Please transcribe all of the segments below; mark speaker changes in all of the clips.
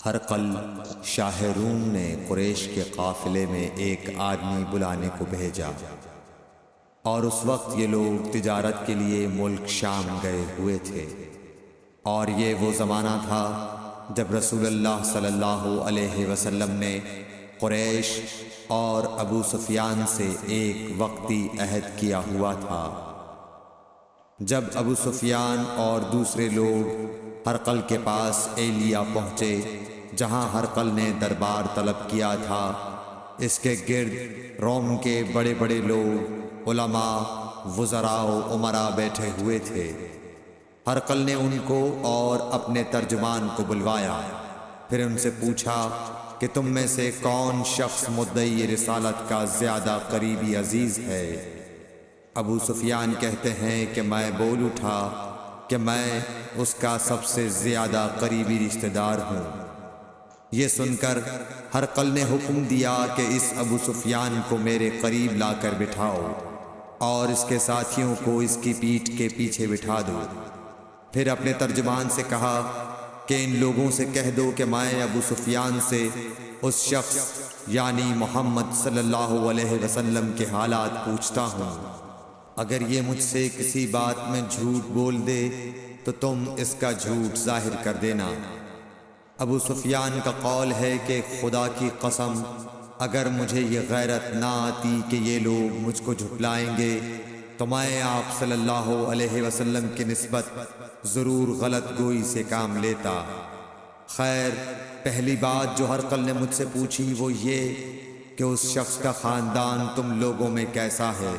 Speaker 1: ہرقل شاہ روم نے قریش کے قافلے میں ایک آدمی بلانے کو بھیجا، اور اس وقت یہ لوگ تجارت کے لیے ملک شام گئے ہوئے تھے، اور یہ وہ زمانہ تھا جب رسول اللہ صلی اللہ علیہ وسلم نے قریش اور ابو سفیان سے ایک وقتی عہد کیا ہوا تھا۔ جب ابو سفیان اور دوسرے لوگ ہرقل کے پاس ایلیا پہنچے جہاں ہرقل نے دربار طلب کیا تھا، اس کے گرد روم کے بڑے بڑے لوگ، علماء، وزراء و امراء بیٹھے ہوئے تھے۔ ہرقل نے ان کو اور اپنے ترجمان کو بلوایا، پھر ان سے پوچھا کہ تم میں سے کون شخص مدعی رسالت کا زیادہ قریبی عزیز ہے؟ ابو سفیان کہتے ہیں کہ میں بول اٹھا کہ میں اس کا سب سے زیادہ قریبی رشتہ دار ہوں۔ یہ سن کر ہرقل نے حکم دیا کہ اس ابو سفیان کو میرے قریب لا کر بٹھاؤ اور اس کے ساتھیوں کو اس کی پیٹھ کے پیچھے بٹھا دو۔ پھر اپنے ترجمان سے کہا کہ ان لوگوں سے کہہ دو کہ میں ابو سفیان سے اس شخص یعنی محمد صلی اللہ علیہ وسلم کے حالات پوچھتا ہوں، اگر یہ مجھ سے کسی بات میں جھوٹ بول دے تو تم اس کا جھوٹ ظاہر کر دینا۔ ابو سفیان کا قول ہے کہ خدا کی قسم اگر مجھے یہ غیرت نہ آتی کہ یہ لوگ مجھ کو جھٹلائیں گے تو میں آپ صلی اللہ علیہ وسلم کی نسبت ضرور غلط گوئی سے کام لیتا۔ خیر، پہلی بات جو ہرقل نے مجھ سے پوچھی وہ یہ کہ اس شخص کا خاندان تم لوگوں میں کیسا ہے؟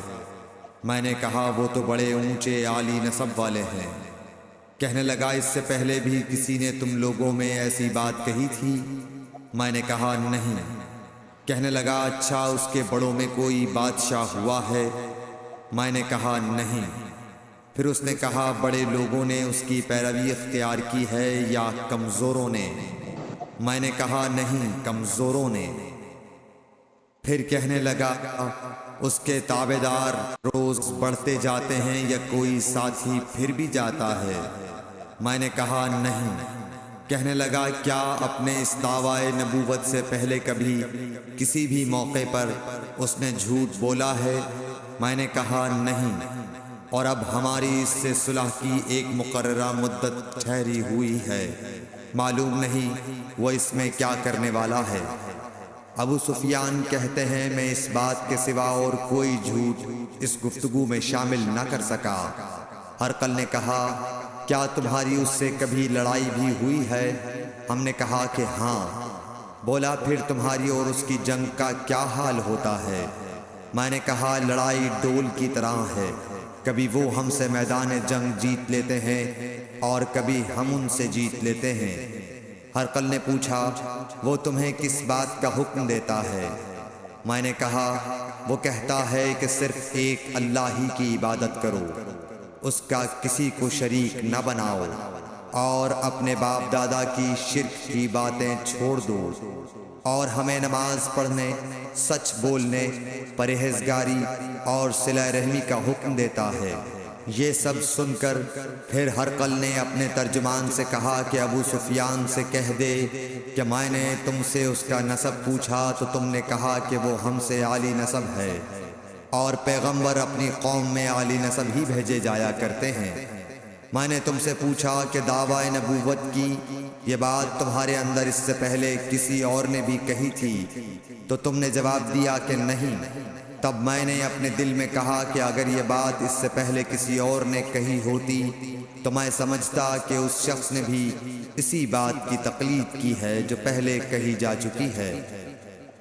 Speaker 1: میں نے کہا وہ تو بڑے اونچے عالی نسب والے ہیں۔ کہنے لگا اس سے پہلے بھی کسی نے تم لوگوں میں ایسی بات کہی تھی؟ میں نے کہا نہیں۔ کہنے لگا اچھا اس کے بڑوں میں کوئی بادشاہ ہوا ہے؟ میں نے کہا نہیں۔ پھر اس نے کہا بڑے لوگوں نے اس کی پیروی اختیار کی ہے یا کمزوروں نے؟ میں نے کہا نہیں، کمزوروں نے۔ پھر کہنے لگا اس کے تابعدار روز بڑھتے جاتے ہیں یا کوئی ساتھی پھر بھی جاتا ہے؟ میں نے کہا نہیں۔ کہنے لگا کیا اپنے اس دعوی نبوت سے پہلے کبھی کسی بھی موقع پر اس نے جھوٹ بولا ہے؟ میں نے کہا نہیں، اور اب ہماری اس سے صلح کی ایک مقررہ مدت ٹھہری ہوئی ہے، معلوم نہیں وہ اس میں کیا کرنے والا ہے۔ ابو سفیان کہتے ہیں میں اس بات کے سوا اور کوئی جھوٹ اس گفتگو میں شامل نہ کر سکا۔ ہرقل نے کہا کیا تمہاری اس سے کبھی لڑائی بھی ہوئی ہے؟ ہم نے کہا کہ ہاں۔ بولا پھر تمہاری اور اس کی جنگ کا کیا حال ہوتا ہے؟ میں نے کہا لڑائی ڈول کی طرح ہے، کبھی وہ ہم سے میدان جنگ جیت لیتے ہیں اور کبھی ہم ان سے جیت لیتے ہیں۔ ہرقل نے پوچھا وہ تمہیں کس بات کا حکم دیتا ہے؟ میں نے کہا وہ کہتا ہے کہ صرف ایک اللہ ہی کی عبادت کرو، اس کا کسی کو شریک نہ بناؤ، اور اپنے باپ دادا کی شرک کی باتیں چھوڑ دو، اور ہمیں نماز پڑھنے، سچ بولنے، پرہیزگاری اور صلہ رحمی کا حکم دیتا ہے۔ یہ سب سن کر پھر ہرقل نے اپنے ترجمان سے کہا کہ ابو سفیان سے کہہ دے کہ میں نے تم سے اس کا نسب پوچھا تو تم نے کہا کہ وہ ہم سے عالی نسب ہے، اور پیغمبر اپنی قوم میں عالی نسب ہی بھیجے جایا کرتے ہیں۔ میں نے تم سے پوچھا کہ دعوی نبوت کی یہ بات تمہارے اندر اس سے پہلے کسی اور نے بھی کہی تھی؟ تو تم نے جواب دیا کہ نہیں۔ تب میں نے اپنے دل میں کہا کہ اگر یہ بات اس سے پہلے کسی اور نے کہی ہوتی تو میں سمجھتا کہ اس شخص نے بھی اسی بات کی تقلید کی ہے جو پہلے کہی جا چکی ہے۔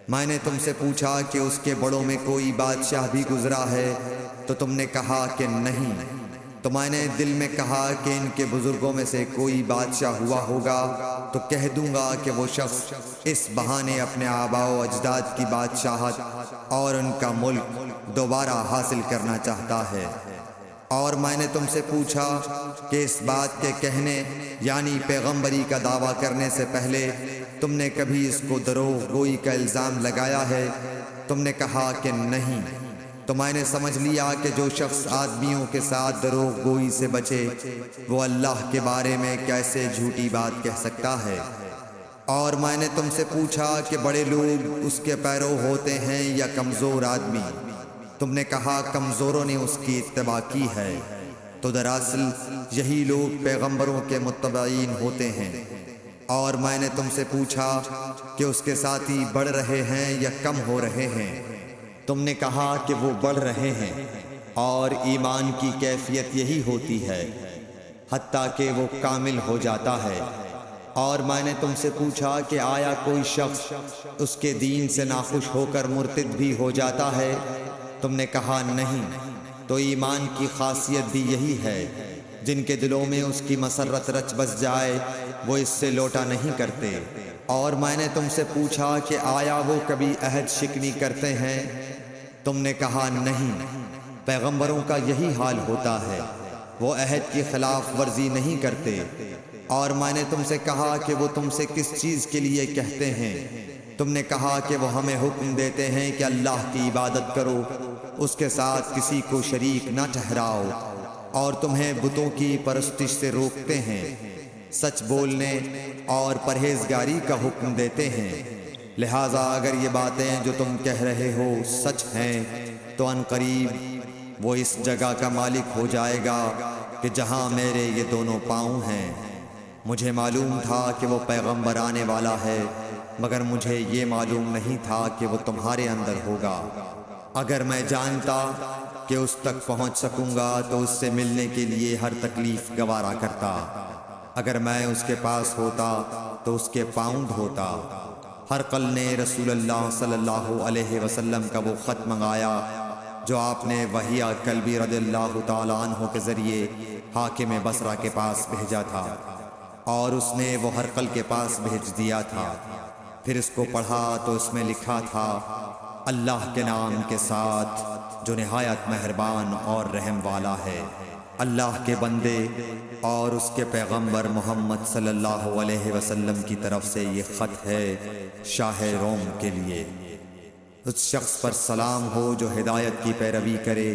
Speaker 1: میں نے تم سے پوچھا کہ اس کے بڑوں میں کوئی بادشاہ بھی گزرا ہے؟ تو تم نے کہا کہ نہیں۔ تو میں نے دل میں کہا کہ ان کے بزرگوں میں سے کوئی بادشاہ ہوا ہوگا تو کہہ دوں گا کہ وہ شخص اس بہانے اپنے آباء و اجداد کی بادشاہت اور ان کا ملک دوبارہ حاصل کرنا چاہتا ہے۔ اور میں نے تم سے پوچھا کہ اس بات کے کہنے یعنی پیغمبری کا دعویٰ کرنے سے پہلے تم نے کبھی اس کو دروغ گوئی کا الزام لگایا ہے؟ تم نے کہا کہ نہیں۔ تو میں نے سمجھ لیا کہ جو شخص آدمیوں کے ساتھ دروغ گوئی سے بچے وہ اللہ کے بارے میں کیسے جھوٹی بات کہہ سکتا ہے۔ اور میں نے تم سے پوچھا کہ بڑے لوگ اس کے پیرو ہوتے ہیں یا کمزور آدمی؟ تم نے کہا کمزوروں نے اس کی اتباع کی ہے، تو دراصل یہی لوگ پیغمبروں کے متبعین ہوتے ہیں۔ اور میں نے تم سے پوچھا کہ اس کے ساتھی بڑھ رہے ہیں یا کم ہو رہے ہیں؟ تم نے کہا کہ وہ بڑھ رہے ہیں، اور ایمان کی کیفیت یہی ہوتی ہے حتیٰ کہ وہ کامل ہو جاتا ہے۔ اور میں نے تم سے پوچھا کہ آیا کوئی شخص اس کے دین سے ناخوش ہو کر مرتد بھی ہو جاتا ہے؟ تم نے کہا نہیں۔ تو ایمان کی خاصیت بھی یہی ہے، جن کے دلوں میں اس کی مسرت رچ بس جائے وہ اس سے لوٹا نہیں کرتے۔ اور میں نے تم سے پوچھا کہ آیا وہ کبھی عہد شکنی کرتے ہیں؟ تم نے کہا نہیں۔ پیغمبروں کا یہی حال ہوتا ہے، وہ عہد کی خلاف ورزی نہیں کرتے۔ اور میں نے تم سے کہا کہ وہ تم سے کس چیز کے لیے کہتے ہیں؟ تم نے کہا کہ وہ ہمیں حکم دیتے ہیں کہ اللہ کی عبادت کرو، اس کے ساتھ کسی کو شریک نہ ٹھہراؤ، اور تمہیں بتوں کی پرستش سے روکتے ہیں، سچ بولنے اور پرہیزگاری کا حکم دیتے ہیں۔ لہٰذا اگر یہ باتیں جو تم کہہ رہے ہو سچ ہیں تو ان قریب وہ اس جگہ کا مالک ہو جائے گا کہ جہاں میرے یہ دونوں پاؤں ہیں۔ مجھے معلوم تھا کہ وہ پیغمبر آنے والا ہے، مگر مجھے یہ معلوم نہیں تھا کہ وہ تمہارے اندر ہوگا۔ اگر میں جانتا کہ اس تک پہنچ سکوں گا تو اس سے ملنے کے لیے ہر تکلیف گوارا کرتا۔ اگر میں اس کے پاس ہوتا تو اس کے پاؤں دھوتا۔ ہرقل نے رسول اللہ صلی اللہ علیہ وسلم کا وہ خط منگایا جو آپ نے وحیہ کلبی رضی اللہ تعالیٰ عنہ کے ذریعے حاکم بصرہ کے پاس بھیجا تھا، اور اس نے وہ ہرقل کے پاس بھیج دیا تھا۔ پھر اس کو پڑھا تو اس میں لکھا تھا، اللہ کے نام کے ساتھ جو نہایت مہربان اور رحم والا ہے۔ اللہ کے بندے اور اس کے پیغمبر محمد صلی اللہ علیہ وسلم کی طرف سے یہ خط ہے شاہ روم کے لیے۔ اس شخص پر سلام ہو جو ہدایت کی پیروی کرے۔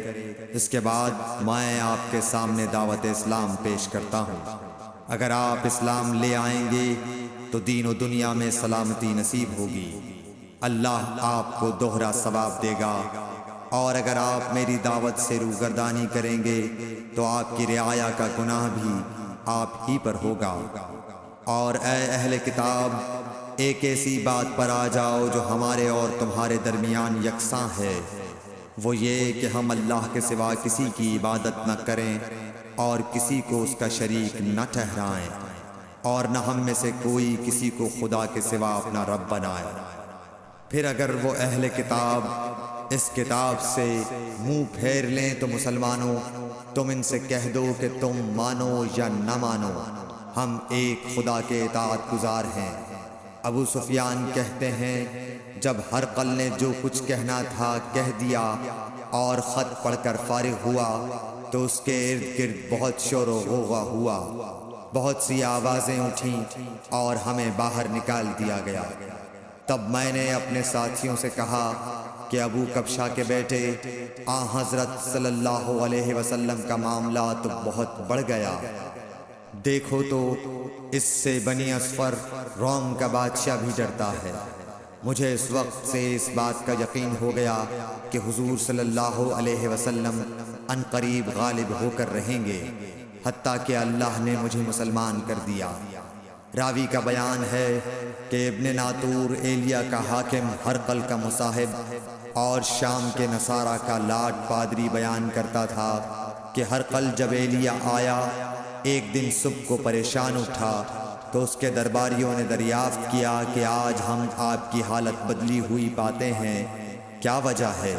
Speaker 1: اس کے بعد میں آپ کے سامنے دعوت اسلام پیش کرتا ہوں۔ اگر آپ اسلام لے آئیں گے تو دین و دنیا میں سلامتی نصیب ہوگی، اللہ آپ کو دوہرا ثواب دے گا۔ اور اگر آپ میری دعوت سے روگردانی کریں گے تو آپ کی رعایا کا گناہ بھی آپ ہی پر ہوگا۔ اور اے اہل کتاب، ایک ایسی بات پر آ جاؤ جو ہمارے اور تمہارے درمیان یکساں ہے، وہ یہ کہ ہم اللہ کے سوا کسی کی عبادت نہ کریں اور کسی کو اس کا شریک نہ ٹھہرائیں، اور نہ ہم میں سے کوئی کسی کو خدا کے سوا اپنا رب بنائے۔ پھر اگر وہ اہل کتاب اس کتاب سے منہ پھیر لیں تو مسلمانوں، تم ان سے کہہ دو کہ تم مانو یا نہ مانو، ہم ایک خدا کے اطاعت گزار ہیں۔ ابو سفیان کہتے ہیں، جب ہرقل نے جو کچھ کہنا تھا کہہ دیا اور خط پڑھ کر فارغ ہوا تو اس کے ارد گرد بہت شور و غوغا ہوا، بہت سی آوازیں اٹھیں اور ہمیں باہر نکال دیا گیا۔ تب میں نے اپنے ساتھیوں سے کہا کہ ابو کبشہ کے بیٹے حضرت صلی اللہ علیہ وسلم کا معاملہ تو بہت بڑھ گیا، دیکھو تو اس سے بنی اصفر روم کا بادشاہ بھی ڈرتا ہے۔ مجھے اس وقت سے اس بات کا یقین ہو گیا کہ حضور صلی اللہ علیہ وسلم ان قریب غالب ہو کر رہیں گے، حتیٰ کہ اللہ نے مجھے مسلمان کر دیا۔ راوی کا بیان ہے کہ ابن ناطور ایلیا کا حاکم ہرقل کا مصاحب اور شام کے نصارہ کا لاٹ پادری بیان کرتا تھا کہ ہرقل جب ایلیا آیا ایک دن صبح کو پریشان اٹھا تو اس کے درباریوں نے دریافت کیا کہ آج ہم آپ کی حالت بدلی ہوئی پاتے ہیں، کیا وجہ ہے؟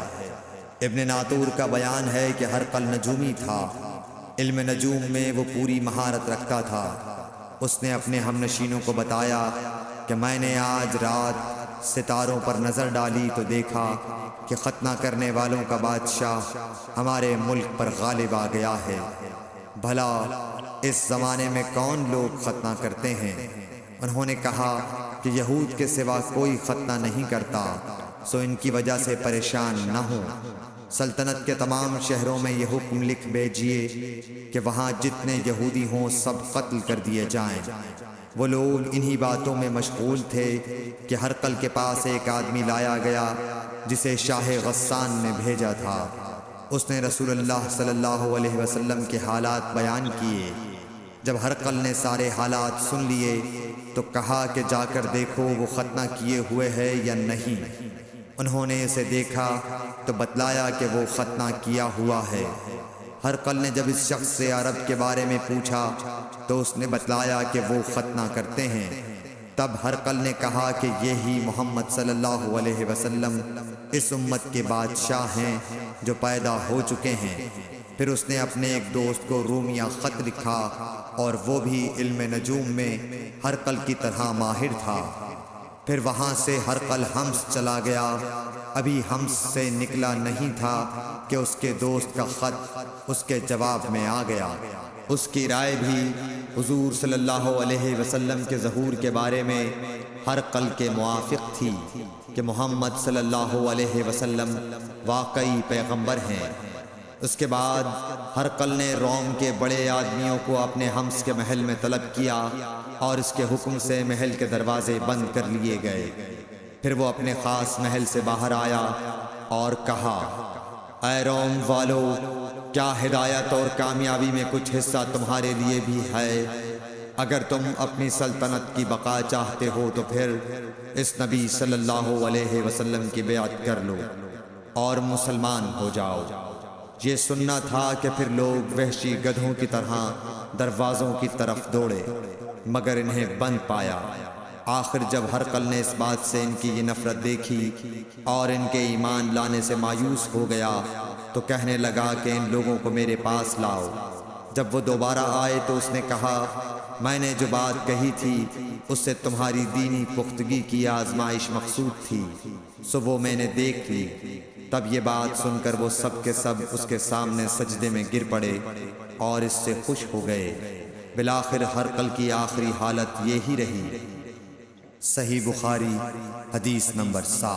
Speaker 1: ابن ناطور کا بیان ہے کہ ہرقل نجومی تھا، علم نجوم میں وہ پوری مہارت رکھتا تھا۔ اس نے اپنے ہم نشینوں کو بتایا کہ میں نے آج رات ستاروں پر نظر ڈالی تو دیکھا کہ ختنہ کرنے والوں کا بادشاہ ہمارے ملک پر غالب آ گیا ہے۔ بھلا اس زمانے میں کون لوگ ختنہ کرتے ہیں؟ انہوں نے کہا کہ یہود کے سوا کوئی ختنہ نہیں کرتا، سو ان کی وجہ سے پریشان نہ ہوں۔ سلطنت کے تمام شہروں میں یہ حکم لکھ بھیجیے کہ وہاں جتنے یہودی ہوں سب قتل کر دیے جائیں۔ وہ لوگ انہی باتوں میں مشغول تھے کہ ہرقل کے پاس ایک آدمی لایا گیا جسے شاہ غسان نے بھیجا تھا۔ اس نے رسول اللہ صلی اللہ علیہ وسلم کے حالات بیان کیے۔ جب ہرقل نے سارے حالات سن لیے تو کہا کہ جا کر دیکھو وہ ختنہ کیے ہوئے ہے یا نہیں۔ انہوں نے اسے دیکھا تو بتلایا کہ وہ ختنہ کیا ہوا ہے۔ ہرقل نے جب اس شخص سے عرب کے بارے میں پوچھا تو اس نے بتلایا کہ وہ ختنہ کرتے ہیں۔ تب ہرقل نے کہا کہ یہی محمد صلی اللہ علیہ وسلم اس امت کے بادشاہ ہیں جو پیدا ہو چکے ہیں۔ پھر اس نے اپنے ایک دوست کو رومیہ خط لکھا اور وہ بھی علم نجوم میں ہرقل کی طرح ماہر تھا۔ پھر وہاں سے ہرقل حمص چلا گیا۔ ابھی حمص سے نکلا نہیں تھا کہ اس کے دوست کا خط اس کے جواب میں آ گیا۔ اس کی رائے بھی حضور صلی اللہ علیہ وسلم کے ظہور کے بارے میں ہرقل کے موافق تھی کہ محمد صلی اللہ علیہ وسلم واقعی پیغمبر ہیں۔ اس کے بعد ہرقل نے روم کے بڑے آدمیوں کو اپنے حمص کے محل میں طلب کیا اور اس کے حکم سے محل کے دروازے بند کر لیے گئے۔ پھر وہ اپنے خاص محل سے باہر آیا اور کہا، اے روم والو، کیا ہدایت اور کامیابی میں کچھ حصہ تمہارے لیے بھی ہے؟ اگر تم اپنی سلطنت کی بقا چاہتے ہو تو پھر اس نبی صلی اللہ علیہ وسلم کی بیعت کر لو اور مسلمان ہو جاؤ۔ یہ سننا تھا کہ پھر لوگ وحشی گدھوں کی طرح دروازوں کی طرف دوڑے مگر انہیں بند پایا۔ آخر جب ہرقل نے اس بات سے ان کی یہ نفرت دیکھی اور ان کے ایمان لانے سے مایوس ہو گیا تو کہنے لگا کہ ان لوگوں کو میرے پاس لاؤ۔ جب وہ دوبارہ آئے تو اس نے کہا، میں نے جو بات کہی تھی اس سے تمہاری دینی پختگی کی آزمائش مقصود تھی، سو وہ میں نے دیکھ لی۔ تب یہ بات سن کر وہ سب کے سب اس کے سامنے سجدے میں گر پڑے اور اس سے خوش ہو گئے۔ بالآخر ہرقل کی آخری حالت یہی رہی۔ صحیح بخاری حدیث نمبر 7۔